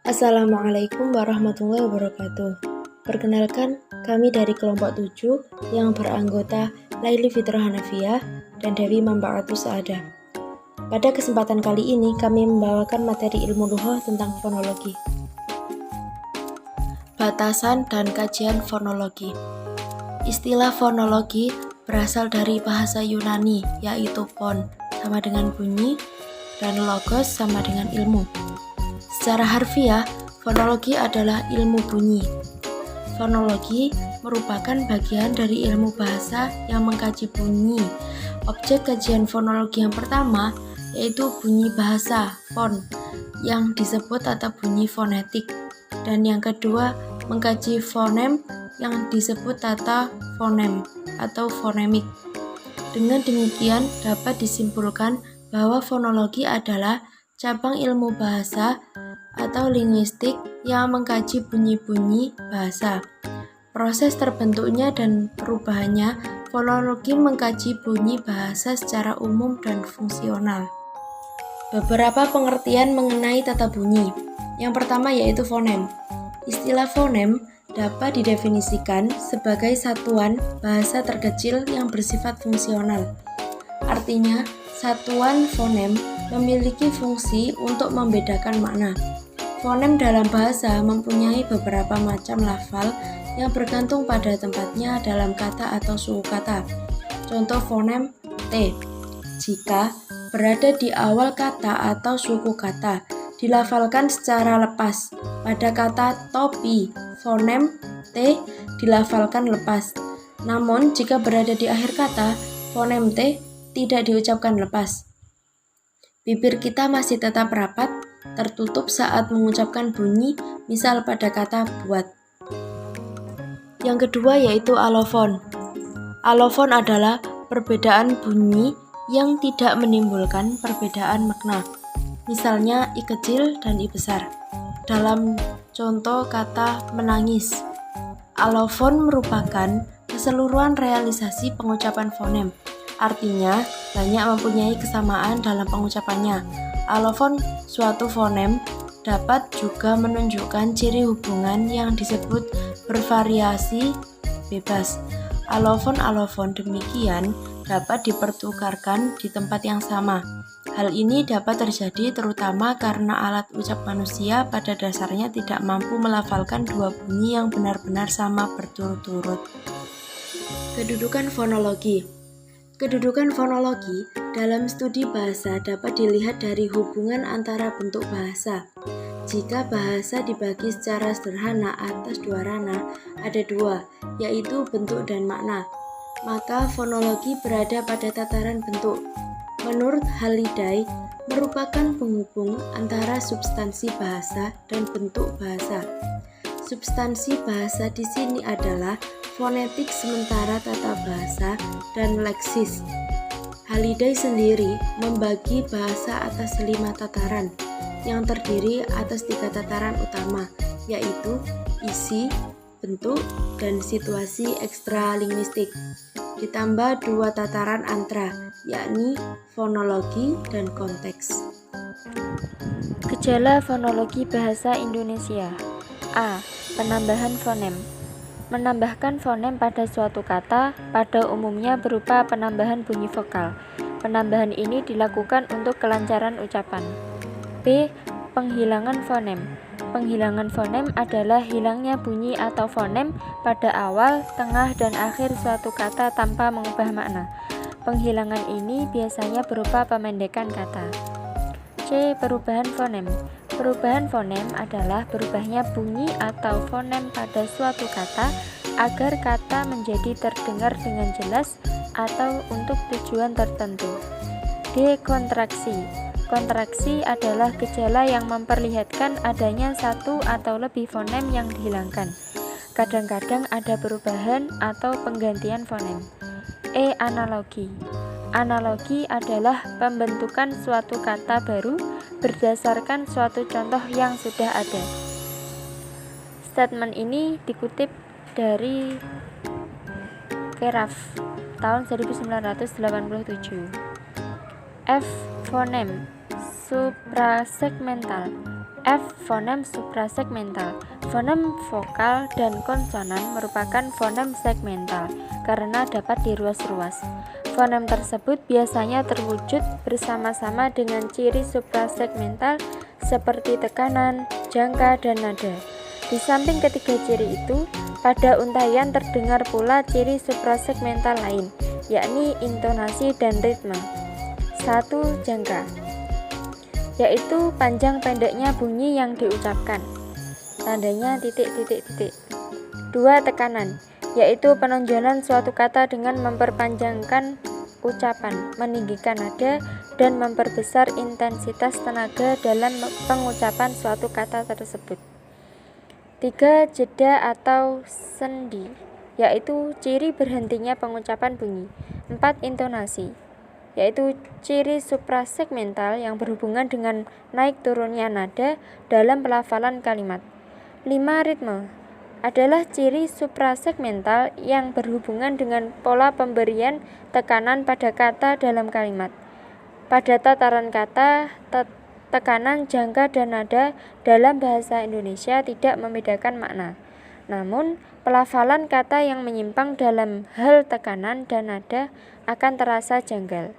Assalamualaikum warahmatullahi wabarakatuh. Perkenalkan, kami dari kelompok 7 yang beranggota Laili Fitrah Hanafiyah dan Dewi Manfaatus Sa'adah. Pada kesempatan kali ini, kami membawakan materi ilmu lughah tentang fonologi. Batasan dan kajian fonologi. Istilah fonologi berasal dari bahasa Yunani, yaitu pon sama dengan bunyi dan logos sama dengan ilmu. Secara harfiah, fonologi adalah ilmu bunyi. Fonologi merupakan bagian dari ilmu bahasa yang mengkaji bunyi. Objek kajian fonologi yang pertama yaitu bunyi bahasa, fon, yang disebut tata bunyi fonetik. Dan yang kedua, mengkaji fonem yang disebut tata fonem atau fonemik. Dengan demikian, dapat disimpulkan bahwa fonologi adalah cabang ilmu bahasa atau linguistik yang mengkaji bunyi-bunyi bahasa. Proses terbentuknya dan perubahannya, fonologi mengkaji bunyi bahasa secara umum dan fungsional. Beberapa pengertian mengenai tata bunyi. Yang pertama yaitu fonem. Istilah fonem dapat didefinisikan sebagai satuan bahasa terkecil yang bersifat fungsional. Artinya, satuan fonem memiliki fungsi untuk membedakan makna. Fonem dalam bahasa mempunyai beberapa macam lafal yang bergantung pada tempatnya dalam kata atau suku kata. Contoh fonem T. Jika berada di awal kata atau suku kata, dilafalkan secara lepas. Pada kata topi, fonem T dilafalkan lepas. Namun, jika berada di akhir kata, fonem T tidak diucapkan lepas. Bibir kita masih tetap rapat, tertutup saat mengucapkan bunyi, misal pada kata buat. Yang kedua yaitu alofon. Alofon adalah perbedaan bunyi yang tidak menimbulkan perbedaan makna. Misalnya I kecil dan I besar. Dalam contoh kata menangis, alofon merupakan keseluruhan realisasi pengucapan fonem. Artinya, banyak mempunyai kesamaan dalam pengucapannya. Alofon suatu fonem dapat juga menunjukkan ciri hubungan yang disebut bervariasi bebas. Alofon-alofon demikian dapat dipertukarkan di tempat yang sama. Hal ini dapat terjadi terutama karena alat ucap manusia pada dasarnya tidak mampu melafalkan dua bunyi yang benar-benar sama berturut-turut. Kedudukan fonologi. Kedudukan fonologi dalam studi bahasa dapat dilihat dari hubungan antara bentuk bahasa. Jika bahasa dibagi secara sederhana atas dua ranah, ada dua, yaitu bentuk dan makna. Maka fonologi berada pada tataran bentuk. Menurut Halliday, merupakan penghubung antara substansi bahasa dan bentuk bahasa. Substansi bahasa di sini adalah fonetik sementara tata bahasa dan leksis. Halliday sendiri membagi bahasa atas 5 tataran yang terdiri atas 3 tataran utama, yaitu isi, bentuk, dan situasi ekstralinguistik, ditambah 2 tataran antra, yakni fonologi dan konteks. Gejala fonologi bahasa Indonesia. A. Penambahan fonem. Menambahkan fonem pada suatu kata pada umumnya berupa penambahan bunyi vokal. Penambahan ini dilakukan untuk kelancaran ucapan. B. Penghilangan fonem. Penghilangan fonem adalah hilangnya bunyi atau fonem pada awal, tengah, dan akhir suatu kata tanpa mengubah makna. Penghilangan ini biasanya berupa pemendekan kata. C. Perubahan fonem. Perubahan fonem adalah berubahnya bunyi atau fonem pada suatu kata agar kata menjadi terdengar dengan jelas atau untuk tujuan tertentu. D. Kontraksi. Kontraksi adalah gejala yang memperlihatkan adanya satu atau lebih fonem yang dihilangkan. Kadang-kadang ada perubahan atau penggantian fonem. E. Analogi. Analogi adalah pembentukan suatu kata baru berdasarkan suatu contoh yang sudah ada. Statement ini dikutip dari Keraf tahun 1987. F. Fonem suprasegmental. F. Fonem suprasegmental. Fonem vokal dan konsonan merupakan fonem segmental karena dapat diruas-ruas. Fonem tersebut biasanya terwujud bersama-sama dengan ciri suprasegmental seperti tekanan, jangka, dan nada. Di samping ketiga ciri itu, pada untayan terdengar pula ciri suprasegmental lain, yakni intonasi dan ritme. 1. Jangka, yaitu panjang pendeknya bunyi yang diucapkan. Tandanya titik. 2. Tekanan, yaitu penonjolan suatu kata dengan memperpanjangkan ucapan, meninggikan nada, dan memperbesar intensitas tenaga dalam pengucapan suatu kata tersebut. 3. Jeda atau sendi, yaitu ciri berhentinya pengucapan bunyi. 4. Intonasi, yaitu ciri suprasegmental yang berhubungan dengan naik turunnya nada dalam pelafalan kalimat. 5. Ritme adalah ciri suprasegmental yang berhubungan dengan pola pemberian tekanan pada kata dalam kalimat. Pada tataran kata, tekanan, jangka, dan nada dalam bahasa Indonesia tidak membedakan makna. Namun, pelafalan kata yang menyimpang dalam hal tekanan dan nada akan terasa janggal.